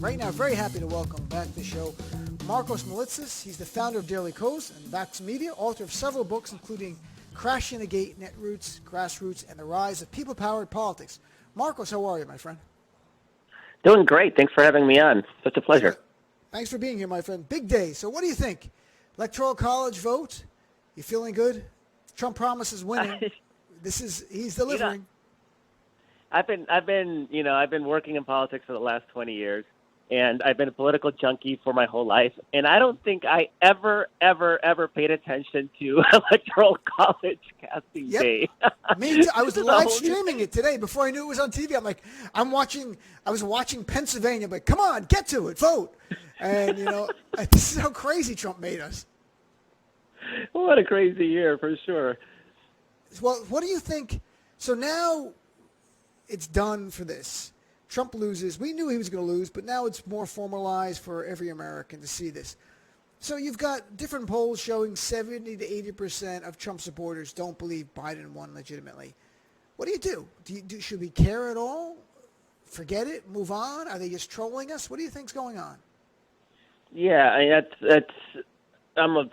Right now, very happy to welcome back to the show Markos Moulitsas. He's the founder of Daily Kos and Vax Media, author of several books, including Crashing the Gate, Netroots, Grassroots, and the Rise of People-Powered Politics. Markos, how are you, my friend? Doing great. Thanks for having me on. Such a pleasure. Sure. Thanks for being here, my friend. Big day. So what do you think? Electoral College vote? You feeling good? Trump promises winning. He's delivering. I've been working in politics for the last 20 years, and I've been a political junkie for my whole life. And I don't think I ever paid attention to Electoral College casting day. Me too. I was live streaming it today before I knew it was on TV. I was watching Pennsylvania, but come on, get to it, vote. And, this is how crazy Trump made us. What a crazy year, for sure. Well, what do you think? So now it's done for this. Trump loses. We knew he was going to lose, but now it's more formalized for every American to see this. So you've got different polls showing 70 to 80% of Trump supporters don't believe Biden won legitimately. What do? Should we care at all? Forget it? Move on? Are they just trolling us? What do you think's going on? Yeah, I'm of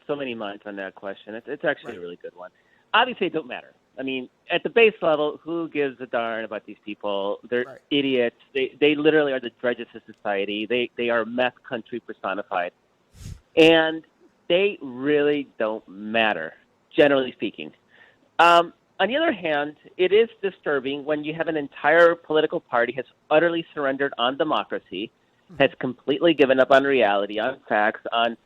so many minds on that question. It's actually a really good one. Obviously, it don't matter. I mean, at the base level, who gives a darn about these people? They're idiots. They literally are the dredges of society. They are meth country personified. And they really don't matter, generally speaking. On the other hand, it is disturbing when you have an entire political party has utterly surrendered on democracy, has completely given up on reality, on facts, on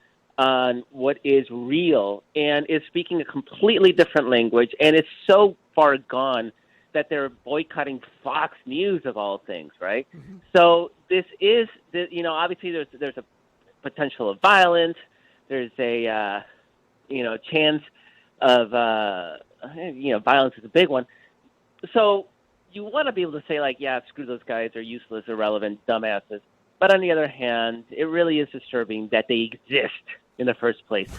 what is real, and is speaking a completely different language, and it's so far gone that they're boycotting Fox News of all things, right? Mm-hmm. So this is, obviously there's a potential of violence. There's a, chance of, violence is a big one. So you want to be able to say, screw those guys, they're useless, irrelevant, dumbasses. But on the other hand, it really is disturbing that they exist in the first place.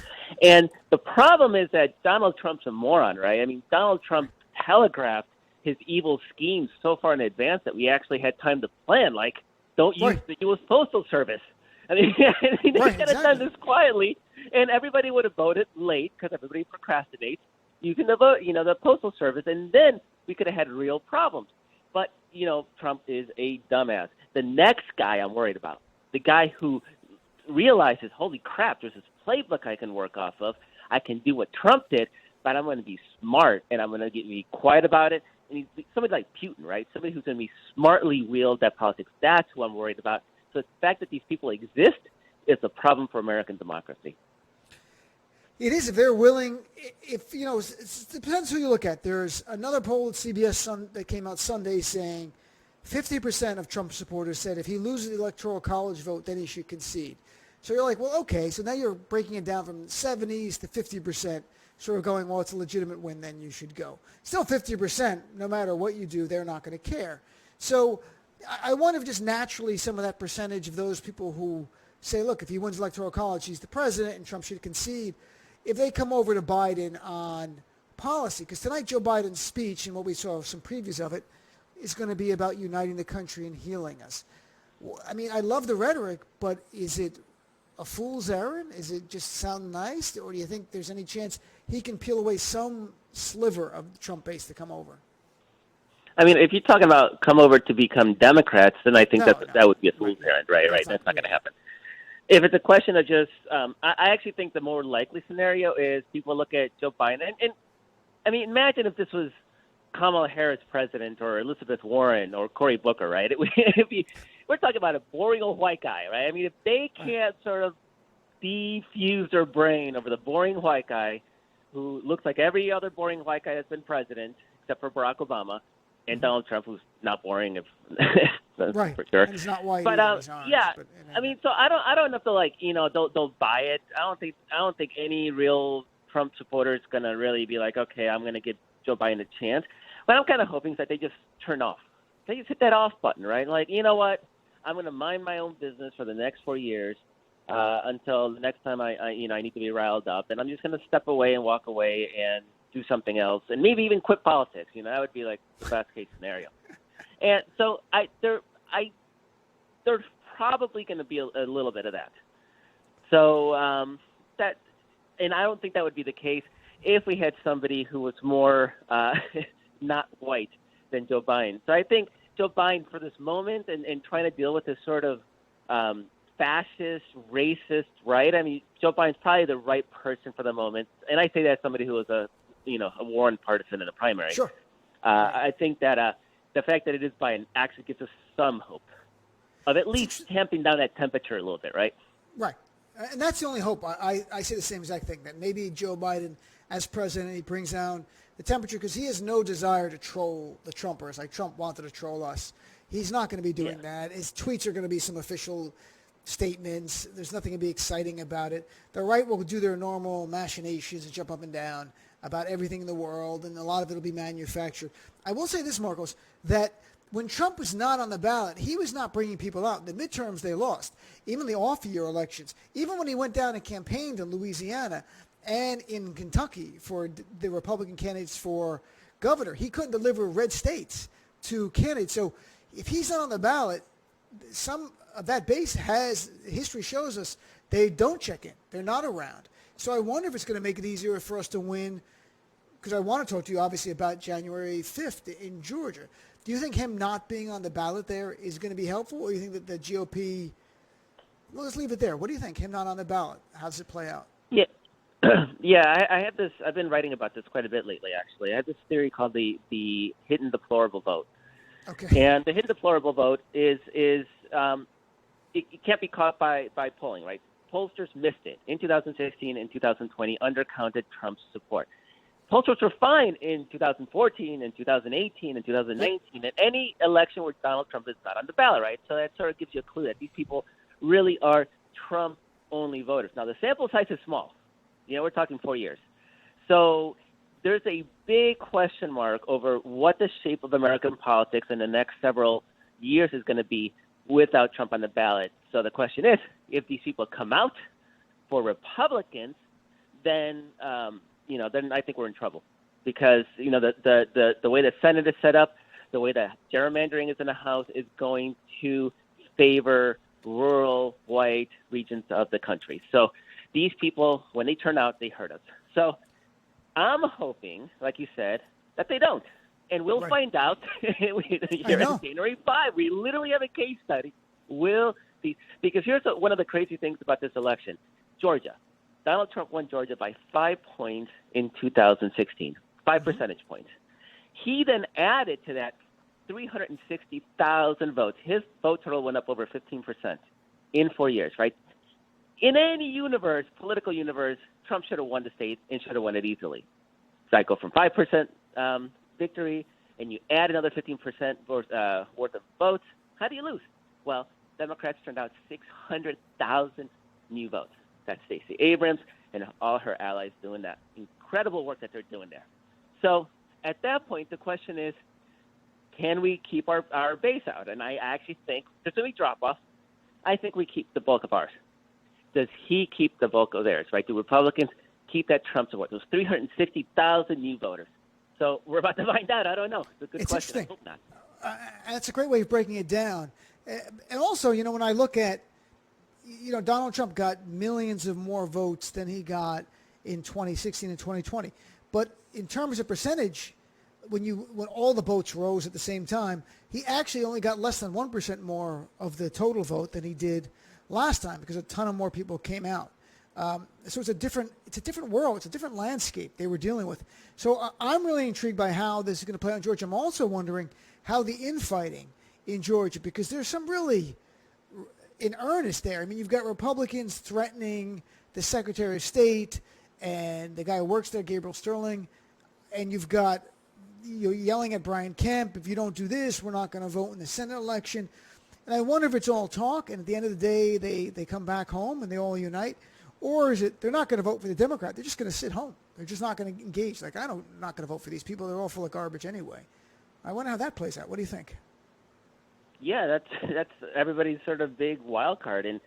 And the problem is that Donald Trump's a moron, right? I mean, Donald Trump telegraphed his evil schemes so far in advance that we actually had time to plan, don't use the U.S. Postal Service. I mean, they could have done this quietly, and everybody would have voted late because everybody procrastinates using the Postal Service, and then we could have had real problems. But, Trump is a dumbass. The next guy I'm worried about, the guy who realizes, holy crap, there's this playbook I can work off of. I can do what Trump did, but I'm going to be smart, and I'm going to be quiet about it. And he's somebody like Putin, right? Somebody who's going to be smartly wield at politics. That's who I'm worried about. So the fact that these people exist is a problem for American democracy. It is if they're willing. It depends who you look at. There's another poll at CBS that came out Sunday saying 50% of Trump supporters said if he loses the Electoral College vote, then he should concede. So you're like, well, okay. So now you're breaking it down from 70s to 50%. Sort of going, well, it's a legitimate win, then you should go. Still 50%, no matter what you do, they're not going to care. So I wonder if just naturally some of that percentage of those people who say, look, if he wins Electoral College, he's the president and Trump should concede, if they come over to Biden on policy. Because tonight Joe Biden's speech, and what we saw some previews of it, is going to be about uniting the country and healing us. I mean, I love the rhetoric, but is it a fool's errand? Is it just sound nice? Or do you think there's any chance he can peel away some sliver of the Trump base to come over? I mean, if you're talking about come over to become Democrats, then I think that would be a fool's errand, right? That's not going to happen. If it's a question of just, I actually think the more likely scenario is people look at Joe Biden. And I mean, imagine if this was Kamala Harris president or Elizabeth Warren or Cory Booker, right? We're talking about a boring old white guy, right? I mean, if they can't sort of defuse their brain over the boring white guy who looks like every other boring white guy that's been president, except for Barack Obama and Donald Trump, who's not boring, for sure. And he's not white. But I mean, so I don't know if they'll buy it. I don't think any real Trump supporter is going to really be like, okay, I'm going to give Joe Biden a chance. But I'm kind of hoping that they just turn off. They just hit that off button, right? Like, you know what? I'm going to mind my own business for the next 4 years until the next time I need to be riled up, and I'm just going to step away and walk away and do something else, and maybe even quit politics. That would be like the best case scenario. And so they're probably going to be a little bit of that. So and I don't think that would be the case if we had somebody who was more not white than Joe Biden. So I think Joe Biden, for this moment, and trying to deal with this sort of fascist, racist, right? I mean, Joe Biden's probably the right person for the moment, and I say that as somebody who was a Warren partisan in the primary. Sure. I think that the fact that it is Biden actually gives us some hope of at least tamping down that temperature a little bit, right? Right. And that's the only hope. I say the same exact thing, that maybe Joe Biden, as president, he brings down the temperature, because he has no desire to troll the Trumpers like Trump wanted to troll us. He's not going to be doing that. His tweets are going to be some official statements. There's nothing to be exciting about it. The right will do their normal machinations and jump up and down about everything in the world, and a lot of it will be manufactured. I will say this, Markos, that when Trump was not on the ballot, he was not bringing people out. The midterms, they lost. Even the off-year elections. Even when he went down and campaigned in Louisiana and in Kentucky for the Republican candidates for governor, he couldn't deliver red states to candidates. So if he's not on the ballot, some of that base history shows us, they don't check in. They're not around. So I wonder if it's going to make it easier for us to win, because I want to talk to you, obviously, about January 5th in Georgia. Do you think him not being on the ballot there is going to be helpful, or do you think that the GOP, well, let's leave it there. What do you think, him not on the ballot? How does it play out? Yeah. I have this. I've been writing about this quite a bit lately, actually. I have this theory called the hidden deplorable vote. Okay. And the hidden deplorable vote is it can't be caught by polling, right? Pollsters missed it in 2016 and 2020, undercounted Trump's support. Pollsters were fine in 2014 and 2018 and 2019, and any election where Donald Trump is not on the ballot, right? So that sort of gives you a clue that these people really are Trump-only voters. Now, the sample size is small. We're talking 4 years. So there's a big question mark over what the shape of American politics in the next several years is going to be without Trump on the ballot. So the question is, if these people come out for Republicans, then then I think we're in trouble, because the way the Senate is set up, the way that gerrymandering is in the House is going to favor rural white regions of the country. So these people, when they turn out, they hurt us. So I'm hoping, like you said, that they don't. And we'll find out here on January 5. We literally have a case study. Because here's one of the crazy things about this election. Georgia. Donald Trump won Georgia by 5 points in 2016, 5 percentage points. He then added to that 360,000 votes. His vote total went up over 15% in 4 years, right? In any political universe, Trump should have won the state and should have won it easily. So I go from 5% victory, and you add another 15% worth of votes. How do you lose? Well, Democrats turned out 600,000 new votes. That's Stacey Abrams and all her allies doing that incredible work that they're doing there. So at that point, the question is, can we keep our base out? And I actually think, just when we drop off, I think we keep the bulk of ours. Does he keep the bulk of theirs, right? Do Republicans keep that Trump support, those 360,000 new voters? So we're about to find out. I don't know. It's a good question. I hope not. That's a great way of breaking it down. And also, when I look at, Donald Trump got millions of more votes than he got in 2016 and 2020. But in terms of percentage, when all the votes rose at the same time, he actually only got less than 1% more of the total vote than he did last time, because a ton of more people came out. So it's a different world. It's a different landscape they were dealing with. So I'm really intrigued by how this is going to play out in Georgia. I'm also wondering how the infighting in Georgia, because there's some really in earnest there. I mean, you've got Republicans threatening the Secretary of State and the guy who works there, Gabriel Sterling, and you've got yelling at Brian Kemp, if you don't do this, we're not going to vote in the Senate election. And I wonder if it's all talk, and at the end of the day, they come back home and they all unite, or is it they're not going to vote for the Democrat, they're just going to sit home. They're just not going to engage. Like, I'm not going to vote for these people. They're all full of garbage anyway. I wonder how that plays out. What do you think? Yeah, that's everybody's sort of big wild card, and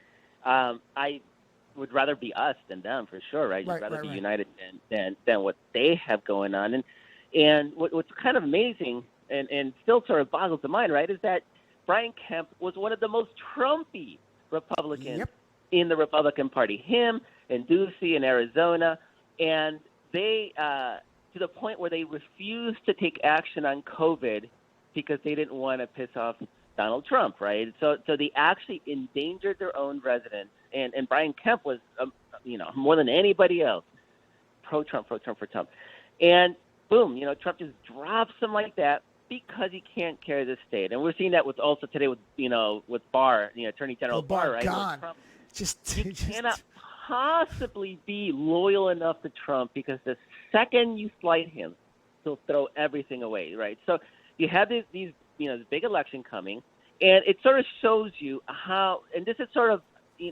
I would rather be us than them for sure, right? You'd rather be united than what they have going on, and what's kind of amazing and still sort of boggles the mind, right, is that Brian Kemp was one of the most Trumpy Republicans Yep. in the Republican Party. Him and Ducey in Arizona, and they to the point where they refused to take action on COVID because they didn't want to piss off Donald Trump, right? So they actually endangered their own residents. And Brian Kemp was, more than anybody else, pro-Trump. And boom, Trump just drops him like that because he can't carry the state. And we're seeing that with also today with Barr, Attorney General Barr, right? Gone. Trump, Just cannot possibly be loyal enough to Trump because the second you slight him, he'll throw everything away, right? So you have these this big election coming, and it sort of shows you how, and this is sort of,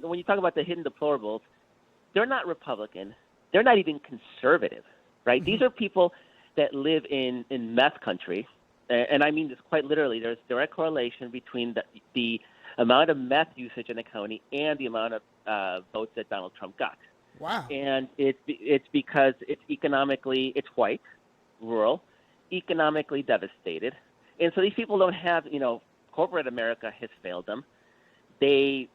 when you talk about the hidden deplorables, they're not Republican. They're not even conservative, right? Mm-hmm. These are people that live in meth country, and I mean this quite literally. There's direct correlation between the amount of meth usage in the county and the amount of votes that Donald Trump got. Wow. And it's because it's white, rural, economically devastated. And so these people don't have, corporate America has failed them. They,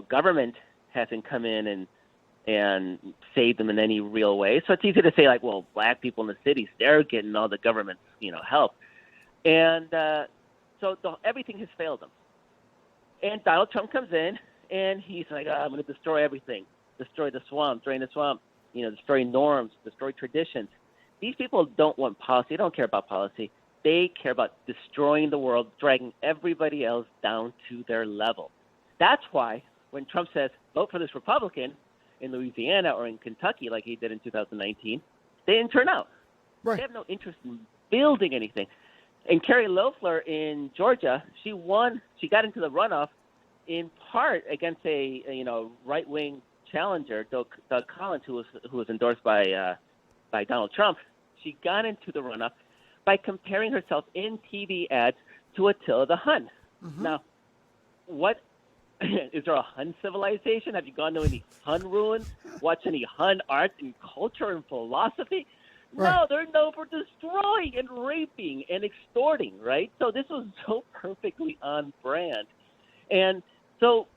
government hasn't come in and saved them in any real way. So it's easy to say, like, well, black people in the cities, they're getting all the government's, help. And so everything has failed them. And Donald Trump comes in, and he's like, I'm going to destroy everything, destroy the swamp, drain the swamp, destroy norms, destroy traditions. These people don't want policy. They don't care about policy. They care about destroying the world, dragging everybody else down to their level. That's why when Trump says, vote for this Republican in Louisiana or in Kentucky like he did in 2019, they didn't turn out. Right. They have no interest in building anything. And Carrie Loeffler in Georgia, she won. She got into the runoff in part against a right-wing challenger, Doug Collins, who was endorsed by Donald Trump. She got into the runoff by comparing herself in TV ads to Attila the Hun. Mm-hmm. Now, what is there a Hun civilization? Have you gone to any Hun ruins? Watched any Hun art and culture and philosophy? Right. No, they're known for destroying and raping and extorting, right? So this was so perfectly on brand. And so,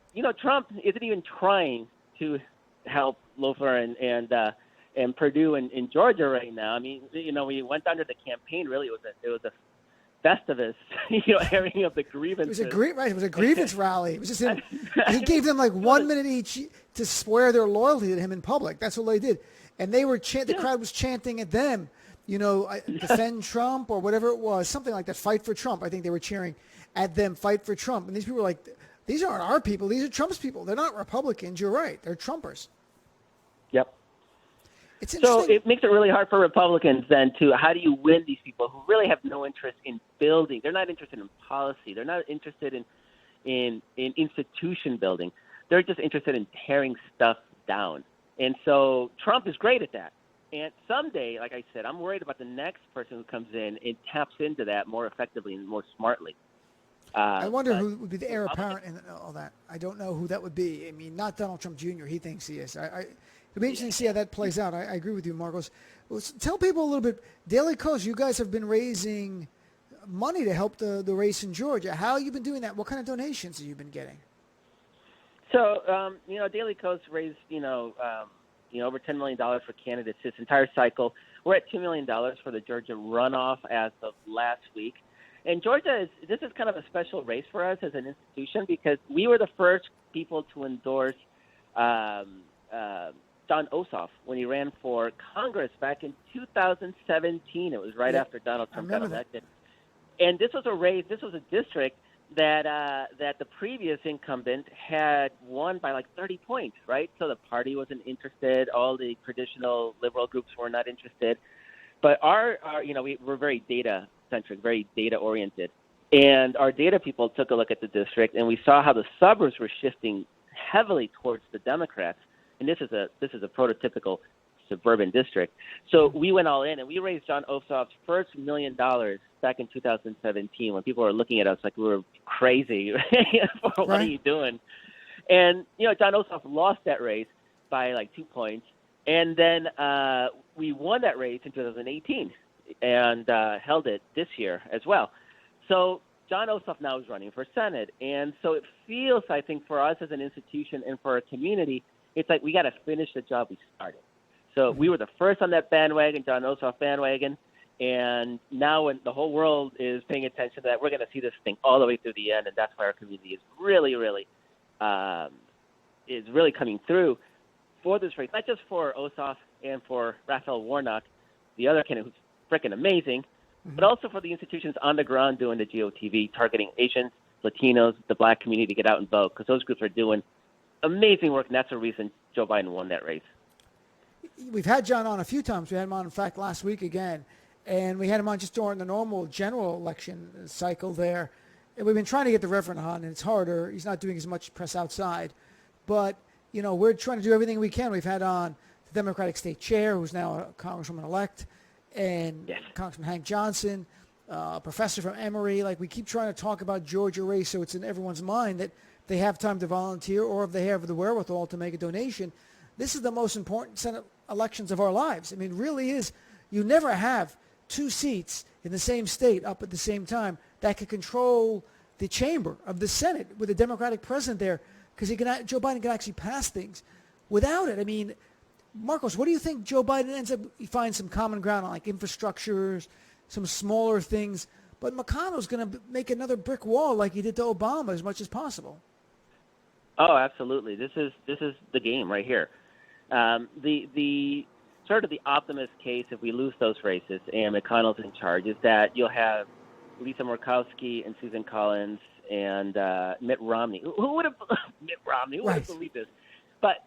Trump isn't even trying to help Loeffler and Purdue in Georgia right now. I mean, we went under the campaign, really, it was a Festivus, airing of the grievances. It was a grievance rally. It was just he gave them like 1 minute each to swear their loyalty to him in public. That's what they did. And they were the crowd was chanting at them, defend Trump or whatever it was, something like that, fight for Trump. I think they were cheering at them, fight for Trump. And these people were like, these aren't our people. These are Trump's people. They're not Republicans. You're right. They're Trumpers. Yep. It's interesting. So it makes it really hard for Republicans then how do you win these people who really have no interest in building? They're not interested in policy. They're not interested in institution building. They're just interested in tearing stuff down. And so Trump is great at that. And someday, like I said, I'm worried about the next person who comes in and taps into that more effectively and more smartly. I wonder who would be the heir apparent in all that. I don't know who that would be. I mean, not Donald Trump Jr. He thinks he is. It'll be interesting to see how that plays out. I agree with you, Markos. Well, tell people a little bit. Daily Kos, you guys have been raising money to help the race in Georgia. How have you been doing that? What kind of donations have you been getting? So, Daily Kos raised, over $10 million for candidates this entire cycle. We're at $2 million for the Georgia runoff as of last week. And Georgia this is kind of a special race for us as an institution because we were the first people to endorse John Ossoff when he ran for Congress back in 2017. It was right after Donald Trump got elected. And this was a district that the previous incumbent had won by like 30 points, right? So the party wasn't interested. All the traditional liberal groups were not interested. But we're very data-centric, very data-oriented. And our data people took a look at the district, and we saw how the suburbs were shifting heavily towards the Democrats. And this is a prototypical suburban district. So we went all in, and we raised John Ossoff's first $1 million back in 2017 when people were looking at us like we were crazy. What are you doing? And, John Ossoff lost that race by like 2 points. And then we won that race in 2018 and held it this year as well. So, John Ossoff now is running for Senate. And so it feels, I think, for us as an institution and for our community, it's like we got to finish the job we started. So we were the first on that bandwagon, John Ossoff bandwagon. And now when the whole world is paying attention to that, we're going to see this thing all the way through the end. And that's why our community is really, really coming through for this race, not just for Ossoff and for Raphael Warnock, the other candidate who's freaking amazing, but also for the institutions on the ground doing the GOTV, targeting Asians, Latinos, the black community to get out and vote, because those groups are doing amazing work, and that's the reason Joe Biden won that race. We've had John on a few times. We had him on, in fact, last week again, and we had him on just during the normal general election cycle there. And we've been trying to get the Reverend on, and it's harder. He's not doing as much press outside. But, you know, we're trying to do everything we can. We've had on the Democratic State Chair, who's now a Congresswoman-elect, and Congressman Hank Johnson, a professor from Emory. Like, we keep trying to talk about Georgia race so it's in everyone's mind that they have time to volunteer, or if they have the wherewithal to make a donation. This is the most important Senate elections of our lives. I mean, it really is. You never have two seats in the same state up at the same time that could control the chamber of the Senate with a Democratic president there, because Joe Biden can actually pass things. Without it, I mean, Markos, what do you think Joe Biden ends up? He finds some common ground on, like infrastructures, some smaller things, but McConnell's going to make another brick wall like he did to Obama as much as possible. Oh, absolutely. This is the game right here. The sort of the optimist case, if we lose those races and McConnell's in charge, is that you'll have Lisa Murkowski and Susan Collins and Mitt Romney. Who would have Mitt Romney? Who would have believed this? But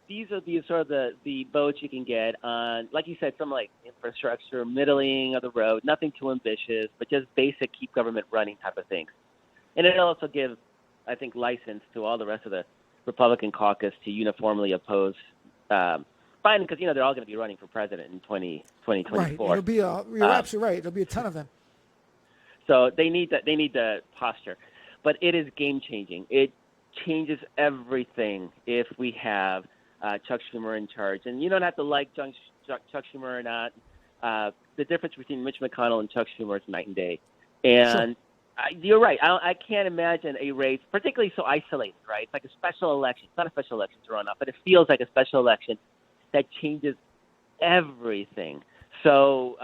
these are the sort of the votes you can get on, like you said, some like infrastructure, middling of the road, nothing too ambitious, but just basic keep government running type of things. And it'll also give, I think, license to all the rest of the Republican caucus to uniformly oppose Biden, because, you know, they're all going to be running for president in 2024. Right. It'll be you're absolutely right. There'll be a ton of them. So they need the posture. But it is game-changing. It changes everything if we have Chuck Schumer in charge. And you don't have to like Chuck Schumer or not. The difference between Mitch McConnell and Chuck Schumer is night and day. And you're right. I can't imagine a race, particularly so isolated, right? It's like a special election. It's not a special election to run off, but it feels like a special election that changes everything. So,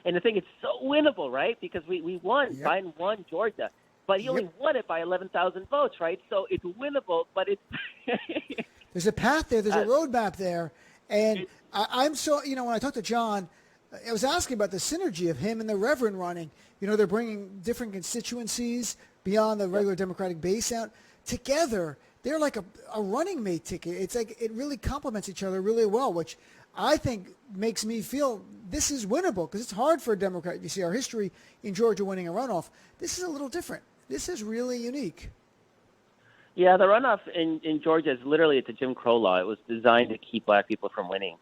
and the thing, it's so winnable, right? Because we won. Yep. Biden won Georgia. But he only won it by 11,000 votes, right? So it's winnable, but it's... There's a path there. There's a roadmap there. And I'm so, you know, when I talked to John, I was asking about the synergy of him and the Reverend running. You know, they're bringing different constituencies beyond the regular Democratic base out. Together, they're like a running mate ticket. It's like it really complements each other really well, which I think makes me feel this is winnable, because it's hard for a Democrat. You see our history in Georgia winning a runoff. This is a little different. This is really unique. Yeah, the runoff in Georgia is literally, it's a Jim Crow law. It was designed to keep black people from winning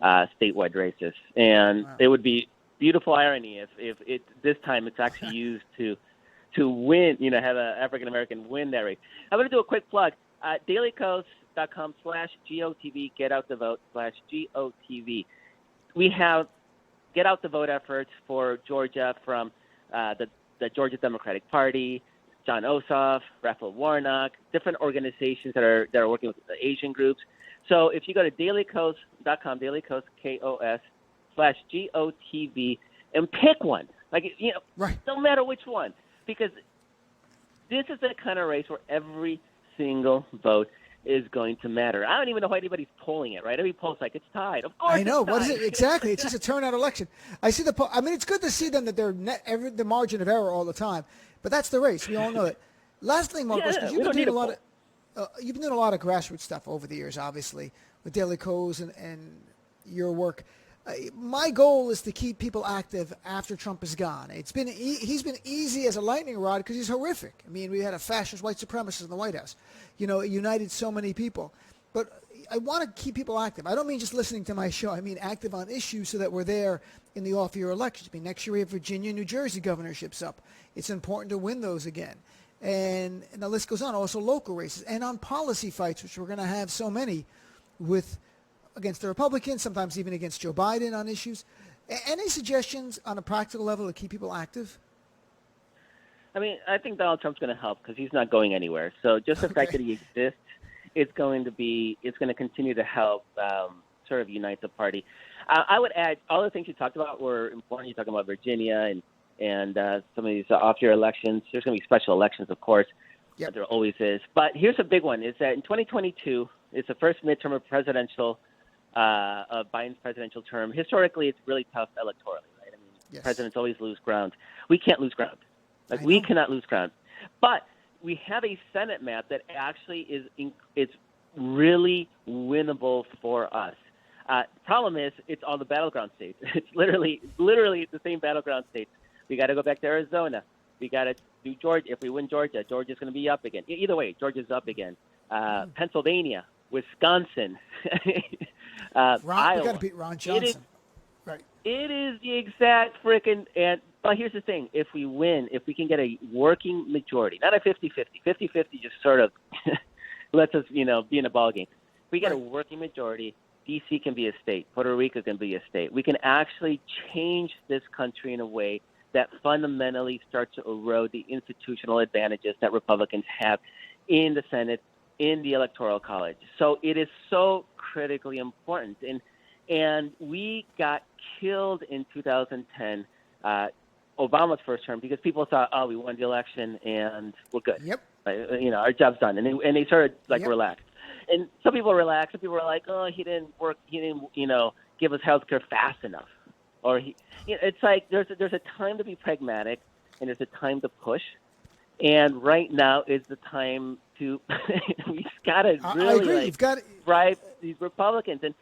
statewide races. And it would be beautiful irony if it this time it's actually used to win, you know, have an African-American win that race. I'm going to do a quick plug. DailyKos.com/GOTV, get out the vote /GOTV. We have get out the vote efforts for Georgia from the Georgia Democratic Party, John Ossoff, Raphael Warnock, different organizations that are working with the Asian groups. So if you go to DailyKos.com, DailyKos, KOS/GOTV, and pick one, like, you know, no matter which one, because this is the kind of race where every single vote is going to matter. I don't even know why anybody's polling it, right? Every poll's like, it's tied. Of course, I know. It's tied. What is it exactly? It's just a turnout election. I see the poll. I mean, it's good to see them that they're the margin of error all the time, but that's the race. We all know it. Last thing, Markos, because you've been doing a lot of grassroots stuff over the years, obviously, with Daily Kos and your work. My goal is to keep people active after Trump is gone. He's been easy as a lightning rod because he's horrific. I mean, we had a fascist white supremacist in the White House. You know, it united so many people. But I want to keep people active. I don't mean just listening to my show. I mean active on issues so that we're there in the off-year elections. I mean, next year we have Virginia and New Jersey governorships up. It's important to win those again. And the list goes on. Also local races and on policy fights, which we're going to have so many against the Republicans, sometimes even against Joe Biden on issues. Any suggestions on a practical level to keep people active? I mean, I think Donald Trump's going to help because he's not going anywhere. So just the fact that he exists, it's going to continue to help sort of unite the party. I would add all the things you talked about were important. You're talking about Virginia and some of these off-year elections. There's going to be special elections, of course. Yep. There always is. But here's a big one: is that in 2022, it's the first midterm of Biden's presidential term. Historically, it's really tough electorally, right? I mean, presidents always lose ground. We can't lose ground. We cannot lose ground. But we have a Senate map that actually it's really winnable for us. Problem is, it's all the battleground states. It's literally the same battleground states. We got to go back to Arizona. We got to do Georgia. If we win Georgia, Georgia's going to be up again. Either way, Georgia's up again. Pennsylvania, Wisconsin, Iowa. We got to beat Ron Johnson. It is the exact frickin' and. But here's the thing: if we win, if we can get a working majority, not a 50-50. 50-50 just sort of lets us, be in a ball game. If we get a working majority, D.C. can be a state. Puerto Rico can be a state. We can actually change this country in a way that fundamentally starts to erode the institutional advantages that Republicans have in the Senate, in the Electoral College. So it is so critically important. And we got killed in 2010, Obama's first term, because people thought, oh, we won the election and we're good. Yep. Our job's done. And they started relaxed. And some people relaxed. Some people were like, oh, he didn't work. He didn't, give us health care fast enough. Or it's like there's a time to be pragmatic and there's a time to push. And right now is the time to we've got to really bribe these Republicans. And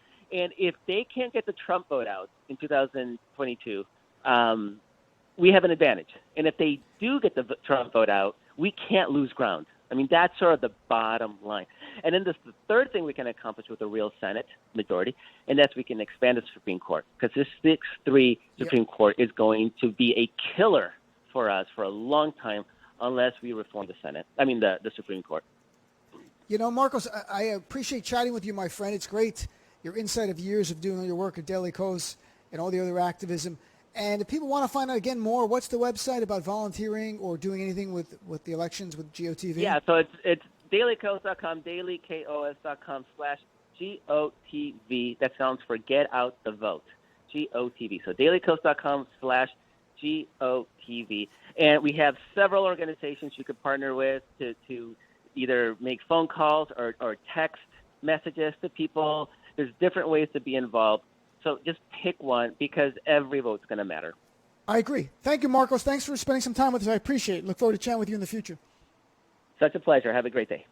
if they can't get the Trump vote out in 2022, we have an advantage. And if they do get the Trump vote out, we can't lose ground. I mean, that's sort of the bottom line. And then the third thing we can accomplish with a real Senate majority, and that's we can expand the Supreme Court, because this 6-3 Supreme Court is going to be a killer for us for a long time unless we reform the Supreme Court. Markos, I appreciate chatting with you, my friend. It's great, your insight of years of doing your work at Daily Kos and all the other activism. And if people want to find out again more, what's the website about volunteering or doing anything with the elections with GOTV? Yeah, so it's dailykos.com, dailykos.com/GOTV. That sounds for Get Out the Vote, GOTV. So dailykos.com/GOTV. And we have several organizations you could partner with to either make phone calls or text messages to people. There's different ways to be involved. So just pick one, because every vote's going to matter. I agree. Thank you, Markos. Thanks for spending some time with us. I appreciate it. Look forward to chatting with you in the future. Such a pleasure. Have a great day.